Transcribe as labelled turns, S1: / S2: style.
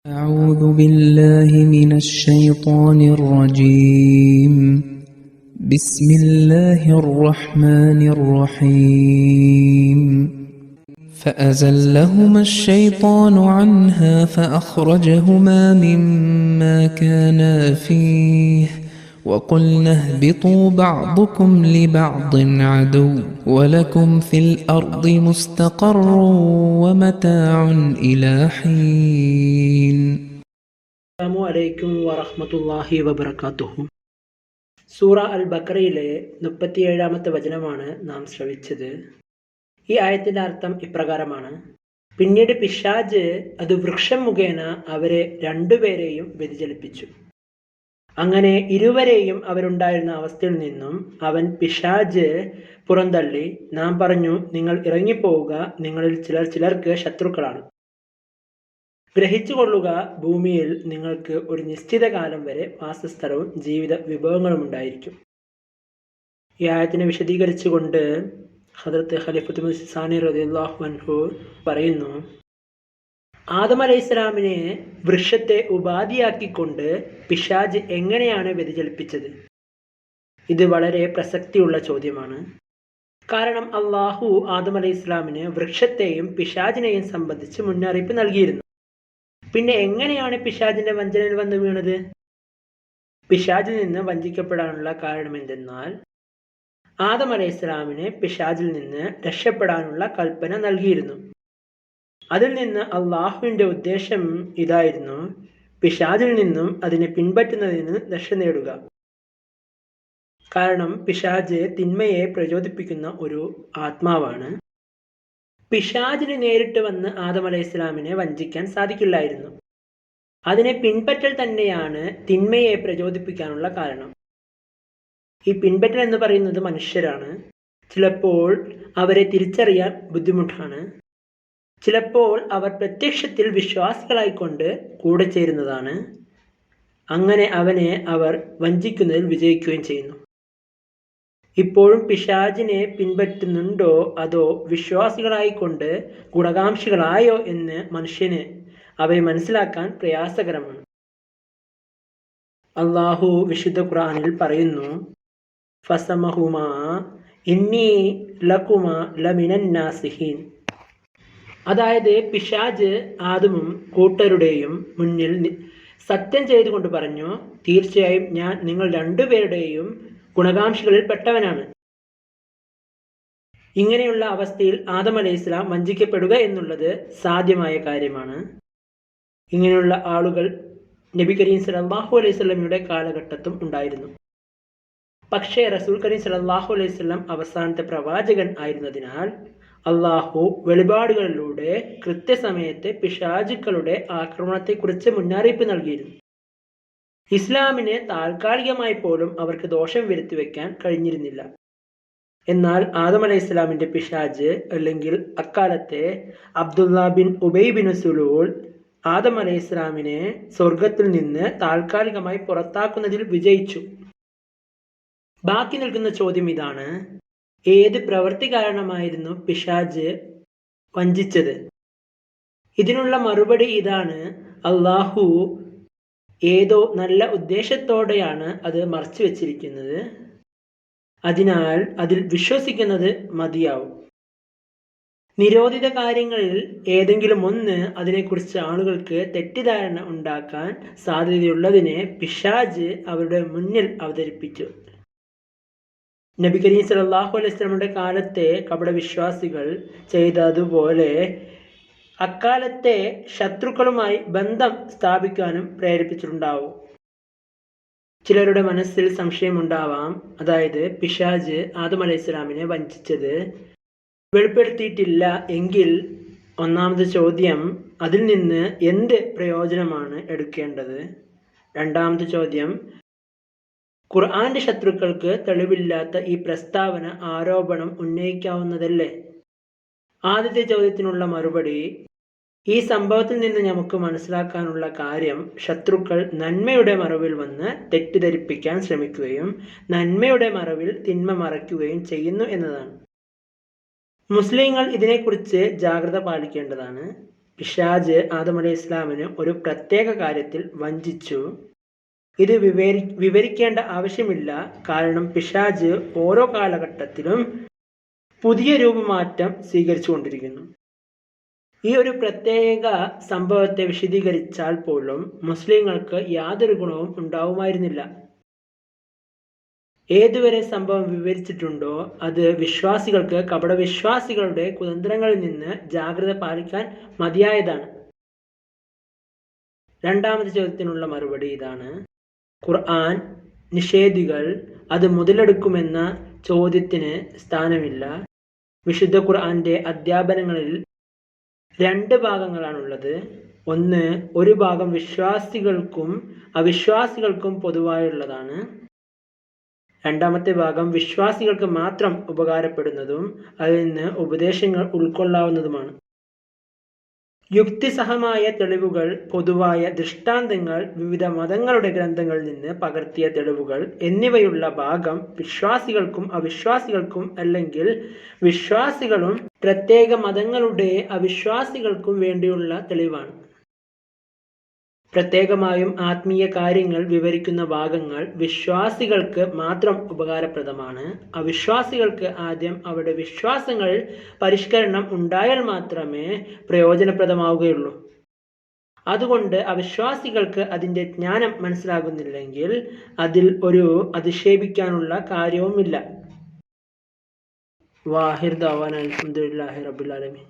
S1: أعوذ بالله من الشيطان الرجيم بسم الله الرحمن الرحيم فأزلهما الشيطان عنها فأخرجهما مما كانا فيه وقلنا اهبطوا بعضكم لبعض عدو ولكم في الأرض مستقر ومتاع إلى حين.
S2: അസ്സലാമു അലൈക്കും വറഹ്മത്തുള്ളാഹി വബറകാതുഹു. സൂറ അൽ ബഖറയിലെ 37-ാമത്തെ വചനമാണ് നാം ശ്രവിച്ചത്. ഈ ആയത്തിന്റെ അർത്ഥം ഇപ്രകാരമാണ്: പിന്നീട് പിശാച് അത് വൃക്ഷം മുഖേന അവരെ രണ്ടുപേരെയും വ്യതിചലിപ്പിച്ചു. അങ്ങനെ ഇരുവരെയും അവരുണ്ടായിരുന്ന അവസ്ഥയിൽ നിന്നും അവൻ പിശാച് പുറന്തള്ളി നാം പറഞ്ഞു, നിങ്ങൾ ഇറങ്ങിപ്പോവുക, നിങ്ങളിൽ ചിലർക്ക് ശത്രുക്കളാണ്. ഗ്രഹിച്ചുകൊള്ളുക, ഭൂമിയിൽ നിങ്ങൾക്ക് ഒരു നിശ്ചിത കാലം വരെ വാസസ്ഥലവും ജീവിത വിഭവങ്ങളും ഉണ്ടായിരിക്കും. ഈ ആയത്തിനെ വിശദീകരിച്ചുകൊണ്ട് ഹദ്റത്ത് ഖലീഫത്തുൽ മസീഹ് സാനി റളിയല്ലാഹു അൻഹു പറയുന്നു, ആദം അലൈഹിസ്സലാമിനെ വൃക്ഷത്തെ ഉപാധിയാക്കിക്കൊണ്ട് പിശാച് എങ്ങനെയാണ് വ്യതിചലിപ്പിച്ചത്? ഇത് വളരെ പ്രസക്തിയുള്ള ചോദ്യമാണ്. കാരണം അള്ളാഹു ആദം അലൈഹിസ്സലാമിന് വൃക്ഷത്തെയും പിശാചിനെയും സംബന്ധിച്ച് മുന്നറിയിപ്പ് നൽകിയിരുന്നു. പിന്നെ എങ്ങനെയാണ് പിശാചിന്റെ വഞ്ചനയിൽ വന്നു വീണത്? പിശാചിൽ നിന്ന് വഞ്ചിക്കപ്പെടാനുള്ള കാരണം എന്തെന്നാൽ, ആദം അലൈഹിസ്സലാമിന് പിശാചിൽ നിന്ന് രക്ഷപ്പെടാനുള്ള കൽപ്പന നൽകിയിരുന്നു. അതിൽ നിന്ന് അള്ളാഹുവിന്റെ ഉദ്ദേശം ഇതായിരുന്നു: പിശാചിൽ നിന്നും അതിനെ പിൻപറ്റുന്നതിന് രക്ഷ നേടുക. കാരണം പിശാച് തിന്മയെ പ്രചോദിപ്പിക്കുന്ന ഒരു ആത്മാവാണ്. പിശാചിന് നേരിട്ട് വന്ന് ആദം അലൈഹിസ്സലാമിനെ വഞ്ചിക്കാൻ സാധിക്കില്ലായിരുന്നു. അതിനെ പിൻപറ്റൽ തന്നെയാണ് തിന്മയെ പ്രചോദിപ്പിക്കാനുള്ള കാരണം. ഈ പിൻപറ്റൽ എന്ന് പറയുന്നത് മനുഷ്യരാണ്. ചിലപ്പോൾ അവരെ തിരിച്ചറിയാൻ ബുദ്ധിമുട്ടാണ്. ചിലപ്പോൾ അവർ പ്രത്യക്ഷത്തിൽ വിശ്വാസികളായിക്കൊണ്ട് കൂടെ ചേരുന്നതാണ്. അങ്ങനെ അവനെ അവർ വഞ്ചിക്കുന്നതിൽ വിജയിക്കുകയും ചെയ്യുന്നു. ഇപ്പോഴും പിശാചിനെ പിൻപറ്റുന്നുണ്ടോ അതോ വിശ്വാസികളായിക്കൊണ്ട് ഗുണകാംക്ഷികളായോ എന്ന് മനുഷ്യന് അവയെ മനസ്സിലാക്കാൻ പ്രയാസകരമാണ്. അള്ളാഹു വിശുദ്ധ ഖുർആനിൽ പറയുന്നു, ഫസമഹുമാ ഇന്നി ലകുമാ ലമിനൻ നാസിഹീൻ. അതായത് പിശാച് ആദമും കൂട്ടരുടെയും മുന്നിൽ സത്യം ചെയ്തുകൊണ്ട് പറഞ്ഞു, തീർച്ചയായും ഞാൻ നിങ്ങൾ രണ്ടുപേരുടെയും ഗുണകാംക്ഷികളിൽ പെട്ടവനാണ്. ഇങ്ങനെയുള്ള അവസ്ഥയിൽ ആദം അലൈഹിസ്സലാം വഞ്ചിക്കപ്പെടുക എന്നുള്ളത് സാധ്യമായ കാര്യമാണ്. ഇങ്ങനെയുള്ള ആളുകൾ നബി കരീം സല്ലല്ലാഹു അലൈഹി വസല്ലമയുടെ കാലഘട്ടത്തും ഉണ്ടായിരുന്നു. പക്ഷേ റസൂൽ കരീം സല്ലല്ലാഹു അലൈഹി വസല്ലം അവസാനത്തെ പ്രവാചകൻ ആയിരുന്നതിനാൽ അള്ളാഹു വെളിപാടുകളിലൂടെ കൃത്യസമയത്ത് പിശാചുക്കളുടെ ആക്രമണത്തെക്കുറിച്ച് മുന്നറിയിപ്പ് നൽകിയിരുന്നു. ഇസ്ലാമിന് താൽക്കാലികമായി പോലും അവർക്ക് ദോഷം വരുത്തിവെക്കാൻ കഴിഞ്ഞിരുന്നില്ല. എന്നാൽ ആദം അലൈഹിസ്സലാമിന്റെ പിശാച്, അല്ലെങ്കിൽ അക്കാലത്തെ Abdullah bin Ubayy bin Salul, Adam അലൈഹിസ്സലാമിനെ സ്വർഗത്തിൽ നിന്ന് താൽക്കാലികമായി പുറത്താക്കുന്നതിൽ വിജയിച്ചു. ബാക്കി നിൽക്കുന്ന ചോദ്യം ഇതാണ്: ഏത് പ്രവൃത്തി കാരണമായിരുന്നു പിശാച് വഞ്ചിച്ചത്? ഇതിനുള്ള മറുപടി ഇതാണ്: അള്ളാഹു ഏതോ നല്ല ഉദ്ദേശത്തോടെയാണ് അത് മറച്ചു വെച്ചിരിക്കുന്നത്. അതിനാൽ അതിൽ വിശ്വസിക്കുന്നത് മതിയാവും. നിരോധിത കാര്യങ്ങളിൽ ഏതെങ്കിലും ഒന്ന് അതിനെക്കുറിച്ച് ആളുകൾക്ക് തെറ്റിദ്ധാരണ ഉണ്ടാക്കാൻ സാധ്യതയുള്ളതിനെ പിശാച് അവരുടെ മുന്നിൽ അവതരിപ്പിച്ചു. നബി കരീം സല്ലല്ലാഹു അലൈഹി വസല്ലമയുടെ കാലത്തെ കപടവിശ്വാസികൾ ചെയ്തതുപോലെ അക്കാലത്തെ ശത്രുക്കളുമായി ബന്ധം സ്ഥാപിക്കാനും പ്രേരിപ്പിച്ചിട്ടുണ്ടാവും. ചിലരുടെ മനസ്സിൽ സംശയമുണ്ടാവാം, അതായത് പിശാച് ആദം അലൈഹിസ്സലാമിനെ വഞ്ചിച്ചത് വെളിപ്പെടുത്തിയിട്ടില്ല എങ്കിൽ ഒന്നാമത്തെ ചോദ്യം, അതിൽ നിന്ന് എന്ത് പ്രയോജനമാണ് എടുക്കേണ്ടത്? രണ്ടാമത്തെ ചോദ്യം, ഖുർആന്റെ ശത്രുക്കൾക്ക് തെളിവില്ലാത്ത ഈ പ്രസ്താവന, ആരോപണം ഉന്നയിക്കാവുന്നതല്ലേ? ആദ്യത്തെ ചോദ്യത്തിനുള്ള മറുപടി, ഈ സംഭവത്തിൽ നിന്ന് നമുക്ക് മനസ്സിലാക്കാനുള്ള കാര്യം, ശത്രുക്കൾ നന്മയുടെ മറവിൽ വന്ന് തെറ്റിദ്ധരിപ്പിക്കാൻ ശ്രമിക്കുകയും നന്മയുടെ മറവിൽ തിന്മ മറയ്ക്കുകയും ചെയ്യുന്നു എന്നതാണ്. മുസ്ലിങ്ങൾ ഇതിനെക്കുറിച്ച് ജാഗ്രത പാലിക്കേണ്ടതാണ്. പിശാച് ആദം അലൈഹി ഇസ്ലാമിന് ഒരു പ്രത്യേക കാര്യത്തിൽ വഞ്ചിച്ചു. ഇത് വിവരിക്കേണ്ട ആവശ്യമില്ല, കാരണം പിശാച് ഓരോ കാലഘട്ടത്തിലും പുതിയ രൂപമാറ്റം സ്വീകരിച്ചുകൊണ്ടിരിക്കുന്നു. ഈ ഒരു പ്രത്യേക സംഭവത്തെ വിശദീകരിച്ചാൽ പോലും മുസ്ലിങ്ങൾക്ക് യാതൊരു ഗുണവും ഉണ്ടാവുമായിരുന്നില്ല. ഏതുവരെ സംഭവം വിവരിച്ചിട്ടുണ്ടോ അത് വിശ്വാസികൾക്ക് കപടവിശ്വാസികളുടെ കുതന്ത്രങ്ങളിൽ നിന്ന് ജാഗ്രത പാലിക്കാൻ മതിയായതാണ്. രണ്ടാമത്തെ ചോദ്യത്തിനുള്ള മറുപടി ഇതാണ്: ഖുർആൻ നിഷേധികൾ അത് മുതലെടുക്കുമെന്ന ചോദ്യത്തിന് സ്ഥാനമില്ല. വിശുദ്ധ ഖുർആന്റെ അധ്യാപനങ്ങളിൽ 2 ഭാഗങ്ങളാണുള്ളത്. ഒന്ന്, ഒരു ഭാഗം വിശ്വാസികൾക്കും അവിശ്വാസികൾക്കും പൊതുവായുള്ളതാണ്. രണ്ടാമത്തെ ഭാഗം വിശ്വാസികൾക്ക് മാത്രം ഉപകാരപ്പെടുന്നതും അതിൽ നിന്ന് ഉപദേശങ്ങൾ ഉൾക്കൊള്ളാവുന്നതുമാണ്. യുക്തിസഹമായ തെളിവുകൾ, പൊതുവായ ദൃഷ്ടാന്തങ്ങൾ, വിവിധ മതങ്ങളുടെ ഗ്രന്ഥങ്ങളിൽ നിന്ന് പകർത്തിയ തെളിവുകൾ എന്നിവയുള്ള ഭാഗം വിശ്വാസികൾക്കും അവിശ്വാസികൾക്കും അല്ലെങ്കിൽ വിശ്വാസികളും പ്രത്യേക മതങ്ങളുടെ അവിശ്വാസികൾക്കും വേണ്ടിയുള്ള തെളിവാണ്. പ്രത്യേകമായും ആത്മീയ കാര്യങ്ങൾ വിവരിക്കുന്ന ഭാഗങ്ങൾ വിശ്വാസികൾക്ക് മാത്രം ഉപകാരപ്രദമാണ്. അവിശ്വാസികൾക്ക് ആദ്യം അവരുടെ വിശ്വാസങ്ങളിൽ പരിഷ്കരണം ഉണ്ടായാൽ മാത്രമേ പ്രയോജനപ്രദമാവുകയുള്ളൂ. അതുകൊണ്ട് അവിശ്വാസികൾക്ക് അതിൻ്റെ ജ്ഞാനം മനസ്സിലാകുന്നില്ലെങ്കിൽ അതിൽ ഒരു അധിക്ഷേപിക്കാനുള്ള കാര്യവുമില്ല. വാഹിർ ദഅവാന അൽഹംദുലില്ലാഹി റബ്ബിൽ ആലമീൻ.